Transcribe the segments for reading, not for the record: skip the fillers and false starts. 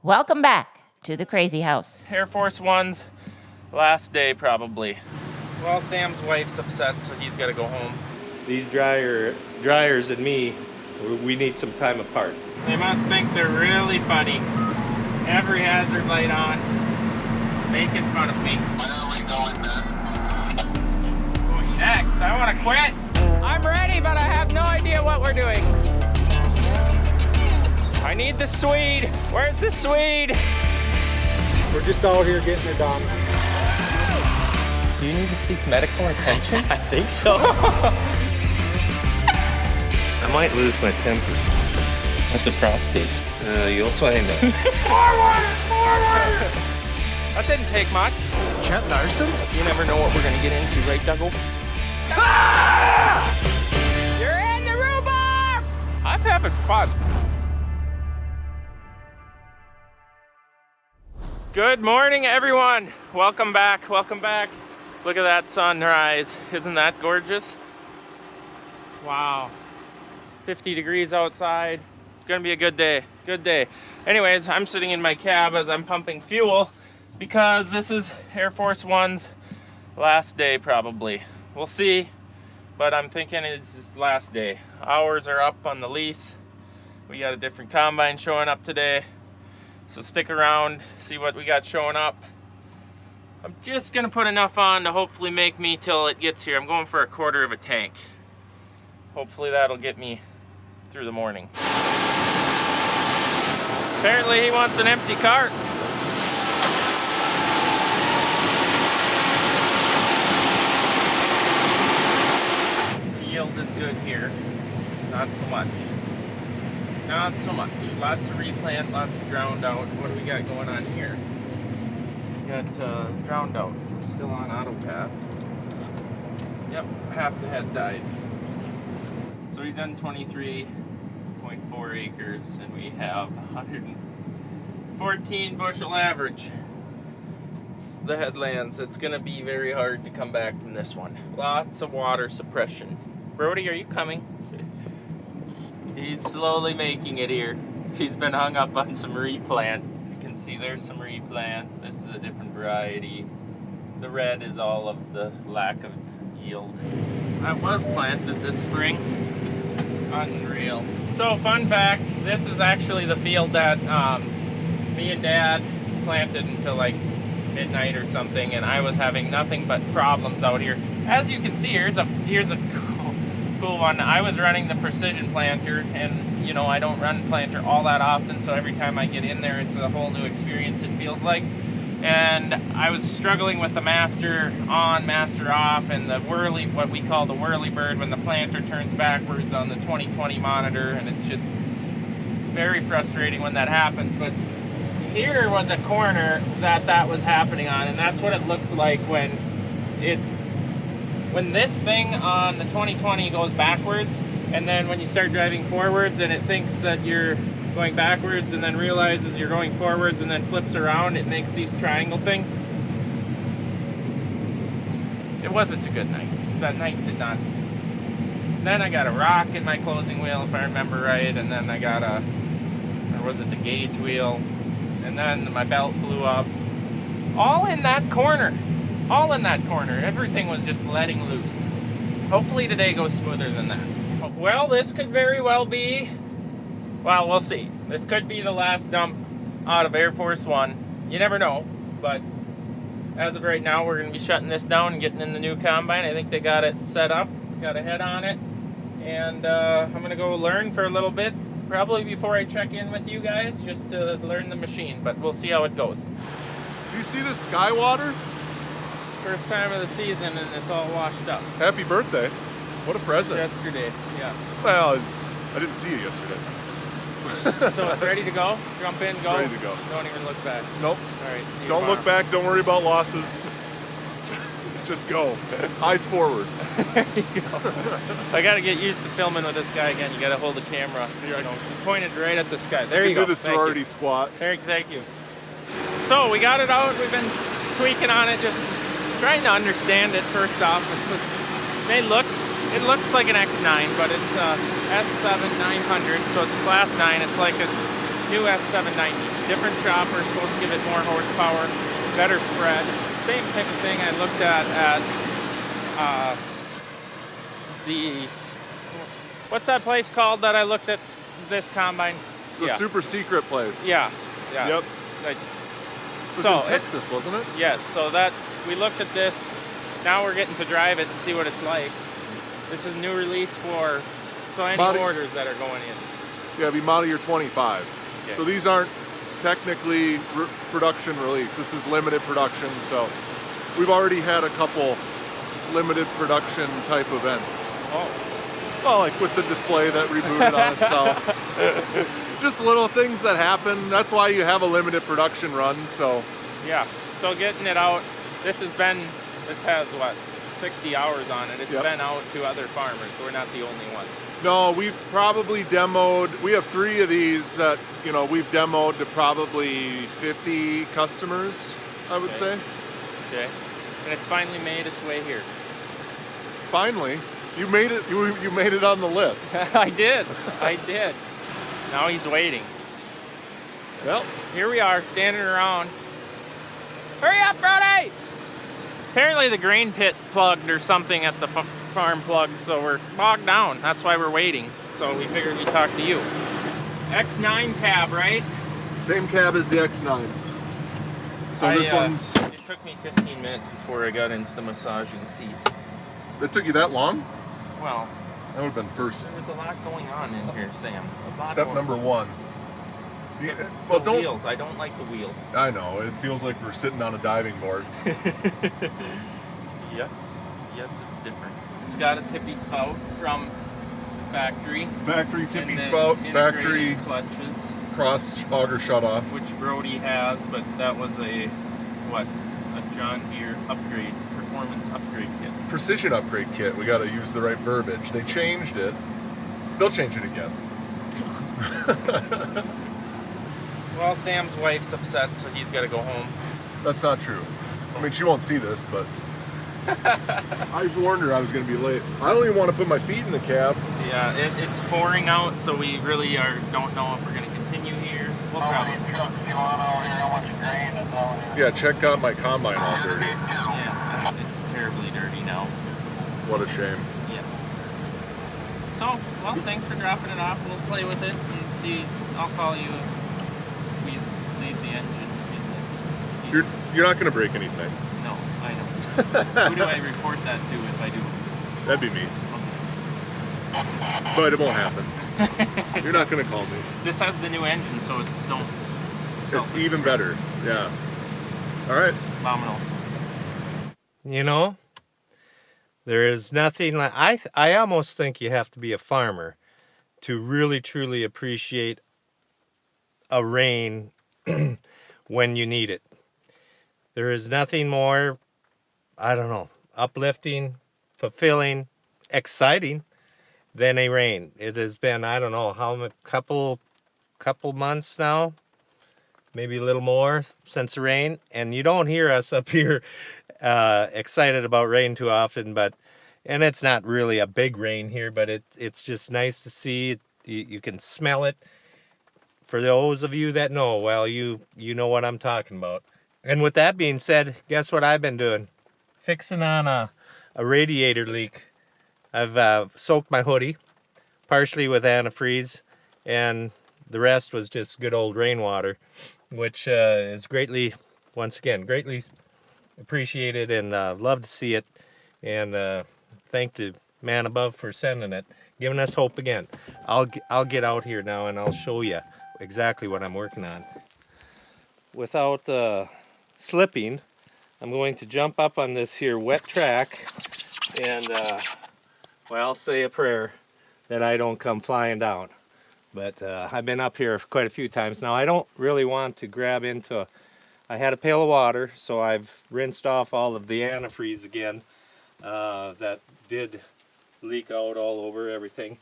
Welcome back to the Crazy House. Air Force One's last day, probably. Well, Sam's wife's upset, so he's got to go home. These dryers and me, we need some time apart. They must think they're really funny. Every hazard light on, making fun of me. Who's next? I want to quit. I'm ready, but I have no idea what we're doing. I need the Swede. Where's the Swede? We're just out here getting it done. Do you need to seek medical attention? I think so. I might lose my temper. That's a prostate. You'll find out. Forward! That didn't take much. Larson? You never know what we're gonna get into, right, Dougal? Ah! You're in the rhubarb! I'm having fun. Good morning, everyone. Welcome back, welcome back. Look at that sunrise. Isn't that gorgeous? Wow. 50 degrees outside. It's gonna be a good day, good day. Anyways, I'm sitting in my cab as I'm pumping fuel because this is Air Force One's last day, probably. We'll see, but I'm thinking it's his last day. Hours are up on the lease. We got a different combine showing up today. So stick around, see what we got showing up. I'm just gonna put enough on to hopefully make me till it gets here. I'm going for a quarter of a tank. Hopefully that'll get me through the morning. Apparently he wants an empty cart. The yield is good here. Not so much. Not so much. Lots of replant, lots of drowned out. What do we got going on here? We got drowned out. We're still on autopath. Yep, half the head died. So we've done 23.4 acres and we have 114 bushel average. The headlands, it's gonna be very hard to come back from this one. Lots of water suppression. Brody, are you coming? He's slowly making it here. He's been hung up on some replant. You can see there's some replant. This is a different variety. The red is all of the lack of yield. That was planted this spring. Unreal. So fun fact, this is actually the field that me and Dad planted until like midnight or something, and I was having nothing but problems out here. As you can see, here's a cool one. I was running the precision planter, and you know, I don't run planter all that often, so every time I get in there it's a whole new experience, it feels like. And I was struggling with the master on, master off, and the whirly, what we call the whirly bird, when the planter turns backwards on the 2020 monitor, and it's just very frustrating when that happens. But here was a corner that was happening on, and that's what it looks like when this thing on the 2020 goes backwards, and then when you start driving forwards and it thinks that you're going backwards and then realizes you're going forwards and then flips around, it makes these triangle things. It wasn't a good night. That night did not. Then I got a rock in my closing wheel, if I remember right, and then I got or was it the gauge wheel? And then my belt blew up. All in that corner. All in that corner. Everything was just letting loose. Hopefully today goes smoother than that. Well, this could very well be, well, we'll see. This could be the last dump out of Air Force One. You never know, but as of right now, we're going to be shutting this down and getting in the new combine. I think they got it set up, got a head on it, and I'm going to go learn for a little bit, probably before I check in with you guys, just to learn the machine, but we'll see how it goes. Do you see this sky water? First time of the season, and it's all washed up. Happy birthday. What a present. Yesterday, yeah. Well, I didn't see you yesterday. So it's ready to go? Jump in, go? It's ready to go. Don't even look back. Nope. All right, see you Don't tomorrow. look back. Don't worry about losses. Just go. Eyes forward. There you go. I got to get used to filming with this guy again. You got to hold the camera. You know, pointed right at the sky. There you go. Do the sorority squat. Thank you. So we got it out. We've been tweaking on it, just trying to understand it first off. It looks like an X9, but it's a S7 900, so it's a Class 9. It's like a new S790. different chopper, supposed to give it more horsepower, better spread. Same type of thing I looked at the, what's that place called that I looked at this combine? It's a super secret place. Yeah. Yep. Like, It was in Texas, wasn't it? yes, so that we looked at this. Now we're getting to drive it and see what it's like. This is new release for any orders that are going in. Yeah, it'd be model year 25. Okay. So these aren't technically production release. This is limited production. So we've already had a couple limited production type events. Oh, Well, like with the display that rebooted on itself. Just little things that happen. That's why you have a limited production run. So yeah. So getting it out, this has what, 60 hours on it. It's Yep. been out to other farmers. We're not the only ones. no, we've probably demoed. We have 3 of these that we've demoed to probably 50 customers. I would say. Okay. And it's finally made its way here. Finally, you made it. You made it on the list. I did. Now he's waiting. Well, Here we are, standing around. Hurry up, Brody! Apparently the grain pit plugged or something at the farm plug, so we're bogged down. That's why we're waiting. So we figured we'd talk to you. X9 cab, right? same cab as the X9. So this one's. It took me 15 minutes before I got into the massaging seat. It took you that long? Well, That would have been first. there was a lot going on in here, Sam. A lot Step going- number 1. The wheels. I don't like the wheels. I know. It feels like we're sitting on a diving board. Yes, it's different. It's got a tippy spout from factory. Factory tippy and then spout. Factory integrated clutches, cross auger shut off. which Brody has, but that was a John Deere upgrade, performance upgrade kit. Precision upgrade kit. We got to use the right verbiage. They changed it. They'll change it again. Well, Sam's wife's upset, so he's got to go home. That's not true. I mean, she won't see this, but I warned her I was going to be late. I don't even want to put my feet in the cab. Yeah, it's pouring out, so we really don't know if we're going to continue here. We'll probably. Yeah, check out my combine all dirty. Yeah, it's terribly dirty now. What a shame. Yeah. So, well, thanks for dropping it off. We'll play with it and see. I'll call you if we leave the engine in the. You're not going to break anything. No, I know. Who do I report that to if I do? That'd be me. Okay. But it won't happen. You're not going to call me. This has the new engine, so it don't. It's even better. Yeah. All right. Vamonos. You know, there is nothing like I almost think you have to be a farmer to really truly appreciate a rain when you need it. There is nothing more, I don't know, uplifting, fulfilling, exciting than a rain. It has been, I don't know, how a couple months now, maybe a little more since the rain, and you don't hear us up here excited about rain too often, and it's not really a big rain here, but it's just nice to see. You can smell it. For those of you that know, well, you know what I'm talking about. And with that being said, guess what I've been doing? Fixing on a radiator leak. I've soaked my hoodie, partially with antifreeze, and the rest was just good old rainwater, which is greatly appreciated, and love to see it, and thank the man above for sending it, giving us hope again. I'll get out here now and I'll show you exactly what I'm working on. Without slipping, I'm going to jump up on this here wet track and I'll say a prayer that I don't come flying down. But I've been up here quite a few times now. I don't really want to grab into I had a pail of water, so I've rinsed off all of the antifreeze again that did leak out all over everything.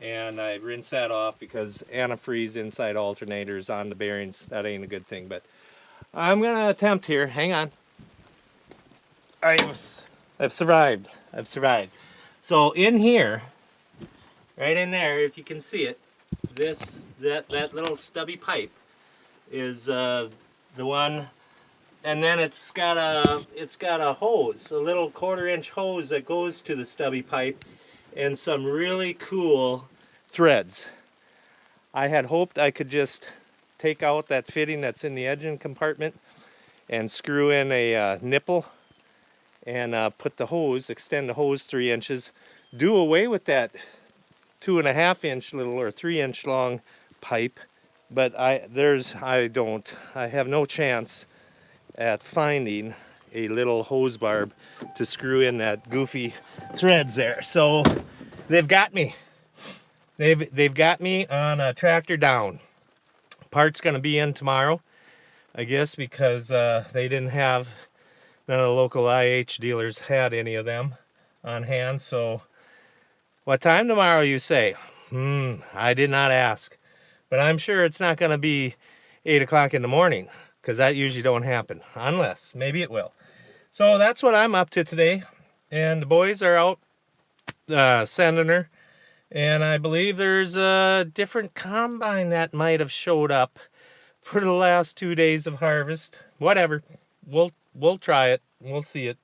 And I rinsed that off because antifreeze inside alternators on the bearings, that ain't a good thing. But I'm going to attempt here. Hang on. I've survived. So in here, right in there, if you can see it, that little stubby pipe is the one, and then it's got a hose, a little 1/4-inch hose that goes to the stubby pipe, and some really cool threads. I had hoped I could just take out that fitting that's in the engine compartment and screw in a nipple and put the hose, extend the hose 3 inches, do away with that 2.5-inch little or 3-inch long pipe, but I have no chance at finding a little hose barb to screw in that goofy threads there. So they've got me. They've got me on a tractor down. Part's gonna be in tomorrow, I guess, because they didn't have, none of the local IH dealers had any of them on hand. So what time tomorrow, you say? I did not ask, but I'm sure it's not gonna be 8 o'clock in the morning, because that usually don't happen, unless maybe it will. So that's what I'm up to today, and the boys are out sending her. And I believe there's a different combine that might have showed up for the last 2 days of harvest. Whatever. We'll try it. We'll see it,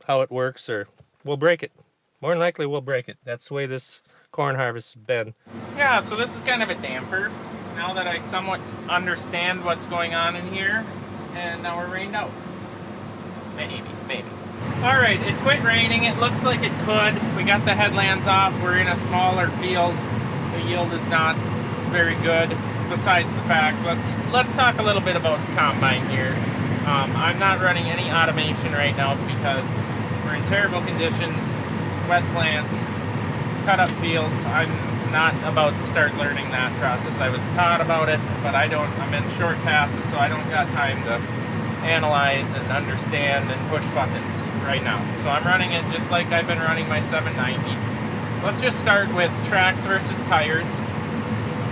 how it works, or we'll break it. More than likely we'll break it. That's the way this corn harvest has been. Yeah, so this is kind of a damper. Now that I somewhat understand what's going on in here, and now we're rained out. Maybe. Alright, it quit raining. It looks like it could. We got the headlands off. We're in a smaller field. The yield is not very good. Besides the fact, let's talk a little bit about the combine here. I'm not running any automation right now because we're in terrible conditions, wet plants, cut up fields. I'm not about to start learning that process. I was taught about it, but I'm in short passes, so I don't got time to analyze and understand and push buttons right now. So I'm running it just like I've been running my 790. Let's just start with tracks versus tires.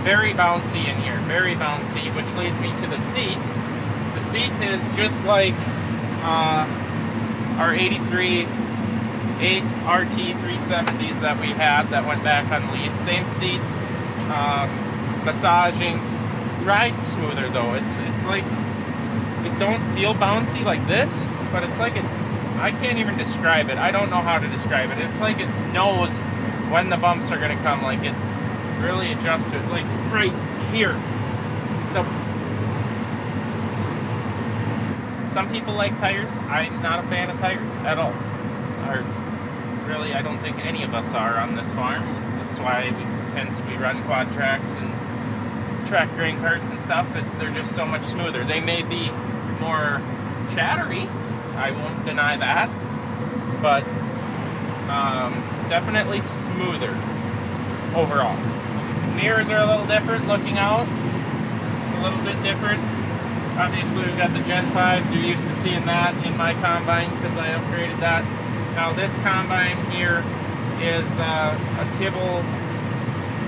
Very bouncy in here, very bouncy, which leads me to the seat. The seat is just like our 83 8 RT 370s that we had that went back on lease. Same seat, massaging, rides smoother though. It's like, it don't feel bouncy like this, but it's like I can't even describe it. I don't know how to describe it. It's like it knows when the bumps are gonna come. Like it really adjusts to it, like right here. Some people like tires. I'm not a fan of tires at all. Or really, I don't think any of us are on this farm. That's why hence we run quad tracks and track grain carts and stuff. They're just so much smoother. They may be more chattery, I won't deny that, but definitely smoother overall. Mirrors are a little different looking out. It's a little bit different. Obviously we've got the Gen 5s. You're used to seeing that in my combine because I upgraded that. Now this combine here is a kibble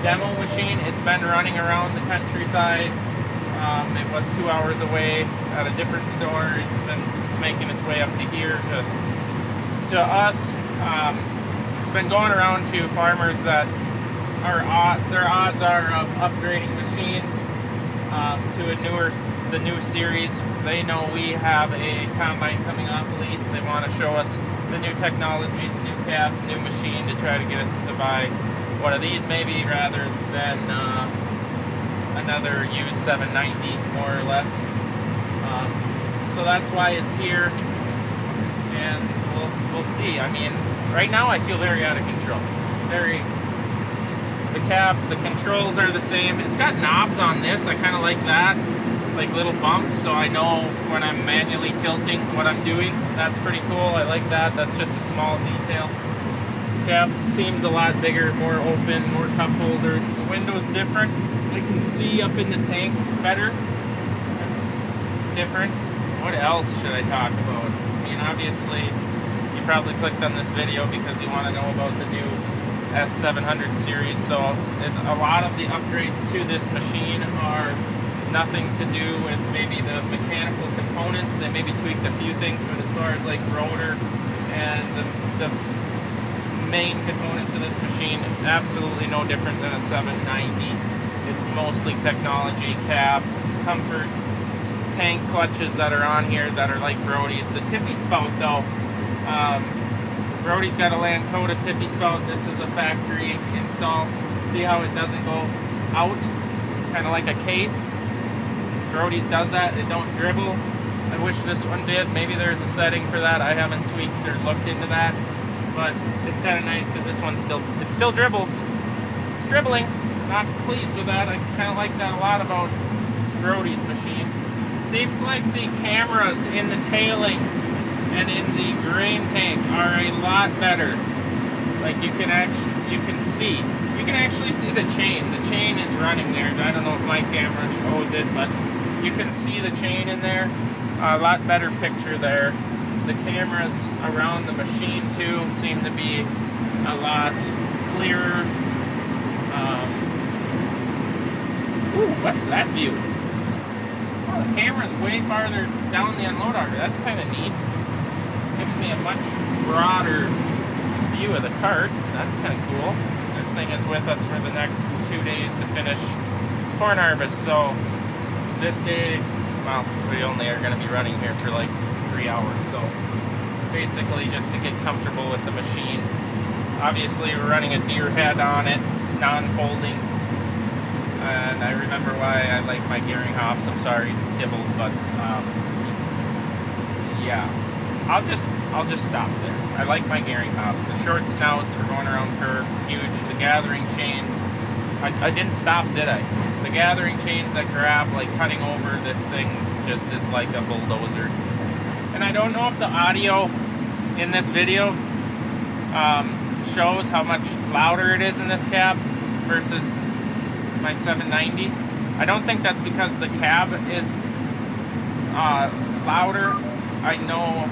demo machine. It's been running around the countryside. It was 2 hours away at a different store. It's making its way up to here to us. It's been going around to farmers that their odds are of upgrading machines to the new series. They know we have a combine coming off lease. They want to show us the new technology, the new cab, new machine to try to get us to buy one of these maybe rather than another used 790 more or less. So that's why it's here, and we'll see. I mean, right now I feel very out of control. The cab, the controls are the same. It's got knobs on this. I kind of like that, like little bumps, so I know when I'm manually tilting what I'm doing. That's pretty cool. I like that. That's just a small detail. Cab seems a lot bigger, more open, more cup holders. The window's different. I can see up in the tank better. That's different. What else should I talk about? I mean, obviously, you probably clicked on this video because you want to know about the new S700 series. So a lot of the upgrades to this machine are nothing to do with maybe the mechanical components. They maybe tweaked a few things, but as far as like rotor and the main components of this machine, absolutely no different than a 790. It's mostly technology, cab, comfort, tank clutches that are on here that are like Brody's. The tippy spout though, Brody's got a Lancota tippy spout. This is a factory install. See how it doesn't go out, kind of like a case. Brody's does that, it don't dribble. I wish this one did. Maybe there's a setting for that. I haven't tweaked or looked into that, but it's kind of nice because this one still dribbles. It's dribbling. Not pleased with that. I kind of like that a lot about Brody's machine. Seems like the cameras in the tailings and in the grain tank are a lot better. Like you can actually see the chain. The chain is running there. I don't know if my camera shows it, but you can see the chain in there. A lot better picture there. The cameras around the machine too seem to be a lot clearer. Ooh, what's that view? Oh, the camera's way farther down the unload auger. That's kind of neat. Gives me a much broader view of the cart. That's kind of cool. This thing is with us for the next 2 days to finish corn harvest. So this day, well, we only are going to be running here for like 3 hours. So basically just to get comfortable with the machine. Obviously we're running a deer head on it. It's non-folding. And I remember why I like my gearing hops. I'm sorry, Tibble, but yeah. I'll just stop there. I like my gearing hops. The short snouts for going around curves, huge. The gathering chains. I didn't stop, did I? The gathering chains that grab, like cutting over this thing, just is like a bulldozer. And I don't know if the audio in this video shows how much louder it is in this cab versus my 790. I don't think that's because the cab is louder. I know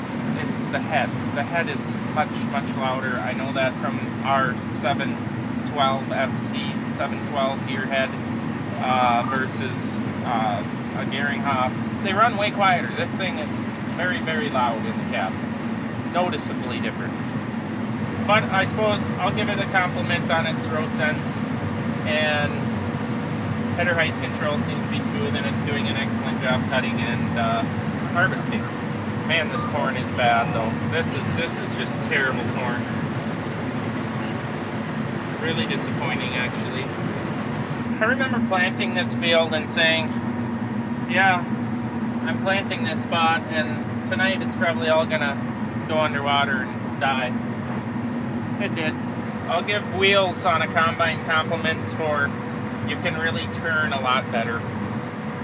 it's the head. The head is much louder. I know that from our 712 FC, 712 gear head versus a gearing hop. They run way quieter. This thing is very loud in the cab. Noticeably different. But I suppose I'll give it a compliment on its row sense, and header height control seems to be smooth, and it's doing an excellent job cutting and harvesting. Man, this corn is bad though. This is just terrible corn. Really disappointing actually. I remember planting this field and saying, yeah, I'm planting this spot and tonight it's probably all gonna go underwater and die. It did. I'll give wheels on a combine compliments for you can really turn a lot better,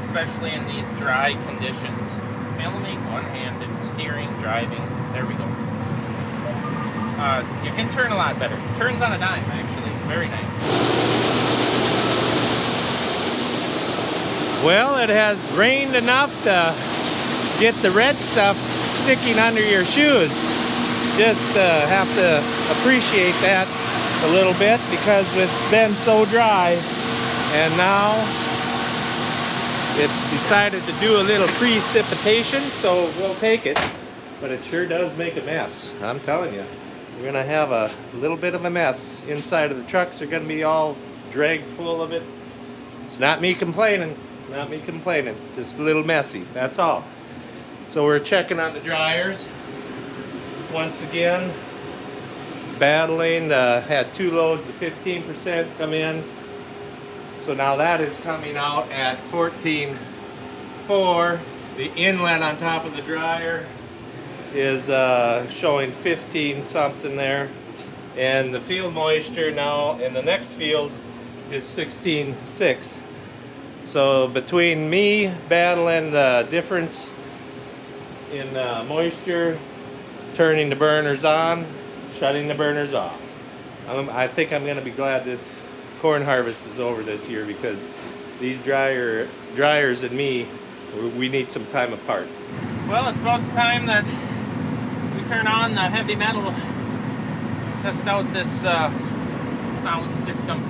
especially in these dry conditions. Filming, one-handed, steering, driving, there we go. You can turn a lot better. Turns on a dime, actually. Very nice. Well, it has rained enough to get the red stuff sticking under your shoes. Just have to appreciate that a little bit because it's been so dry, and now it decided to do a little precipitation, so we'll take it. But it sure does make a mess, I'm telling you. We're gonna have a little bit of a mess. Inside of the trucks are gonna be all dragged full of it. It's not me complaining, just a little messy, that's all. So we're checking on the dryers. Once again, battling, had 2 loads of 15% come in. So now that is coming out at 14.4. The inlet on top of the dryer is showing 15 something there. And the field moisture now in the next field is 16.6. So between me battling the difference in moisture, turning the burners on, shutting the burners off, I think I'm going to be glad this corn harvest is over this year, because these dryers and me, we need some time apart. Well, it's about the time that we turn on the heavy metal, test out this sound system.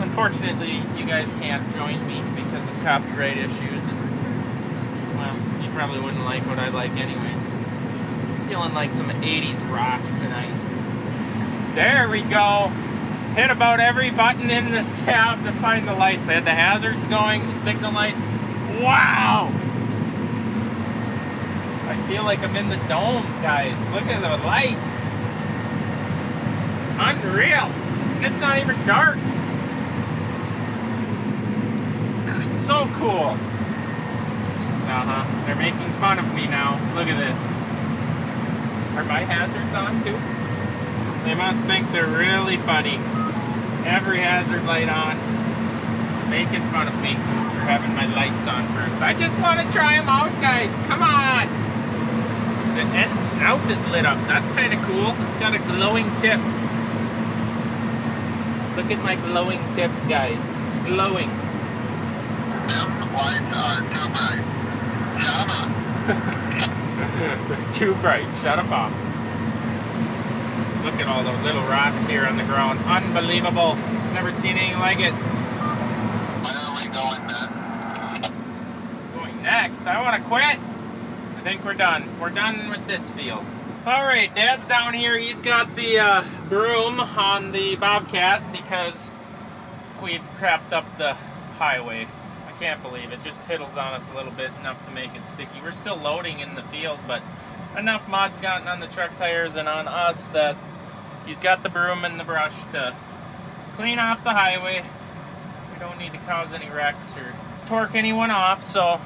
Unfortunately, you guys can't join me because of copyright issues, and well, you probably wouldn't like what I like anyways. Feeling like some 80s rock tonight. There we go. Hit about every button in this cab to find the lights. I had the hazards going, the signal light. Wow! feel like I'm in the dome, guys. Look at the lights. Unreal. And it's not even dark. So cool. They're making fun of me now. Look at this. Are my hazards on too? They must think they're really funny. Every hazard light on. Making fun of me for having my lights on first. I just want to try them out, guys. Come on. The end snout is lit up. That's kind of cool. It's got a glowing tip. Look at my glowing tip, guys. It's glowing. They're too bright. Shut up, Bob. Look at all those little rocks here on the ground. Unbelievable. Never seen anything like it. Where are we going then? Going next? I want to quit. I think we're done. We're done with this field. All right, Dad's down here. He's got the broom on the Bobcat because we've crapped up the highway. I can't believe it. Just piddles on us a little bit, enough to make it sticky. We're still loading in the field, but enough mud's gotten on the truck tires and on us that he's got the broom and the brush to clean off the highway. We don't need to cause any wrecks or torque anyone off, so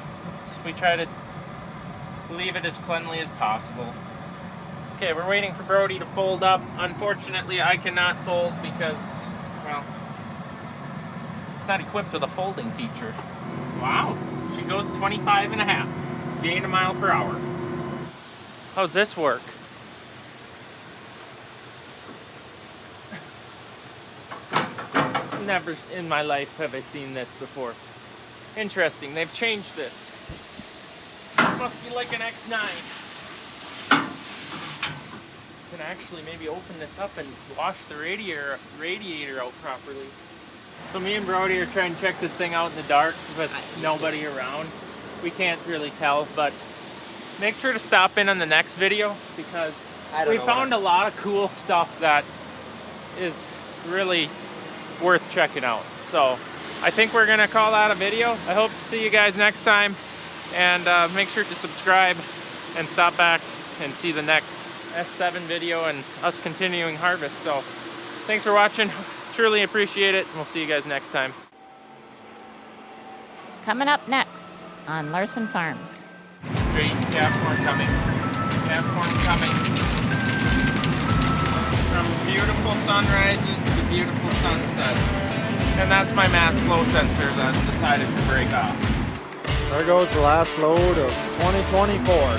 we try to leave it as cleanly as possible. Okay, we're waiting for Brody to fold up. Unfortunately, I cannot fold because, well, it's not equipped with a folding feature. Wow, she goes 25 and a half, gain a mile per hour. How's this work? Never in my life have I seen this before. Interesting, they've changed this. It must be like an X9. Can actually maybe open this up and wash the radiator out properly. So me and Brody are trying to check this thing out in the dark with nobody around. We can't really tell, but make sure to stop in on the next video because we found a lot of cool stuff that is really worth checking out. So I think we're gonna call that a video. I hope to see you guys next time, and make sure to subscribe and stop back and see the next S7 video and us continuing harvest. So thanks for watching. Truly appreciate it, and we'll see you guys next time. Coming up next on Larson Farms. Great, calf corn coming. Calf corn coming. From beautiful sunrises to beautiful sunsets. And that's my mass flow sensor that decided to break off. There goes the last load of 2024.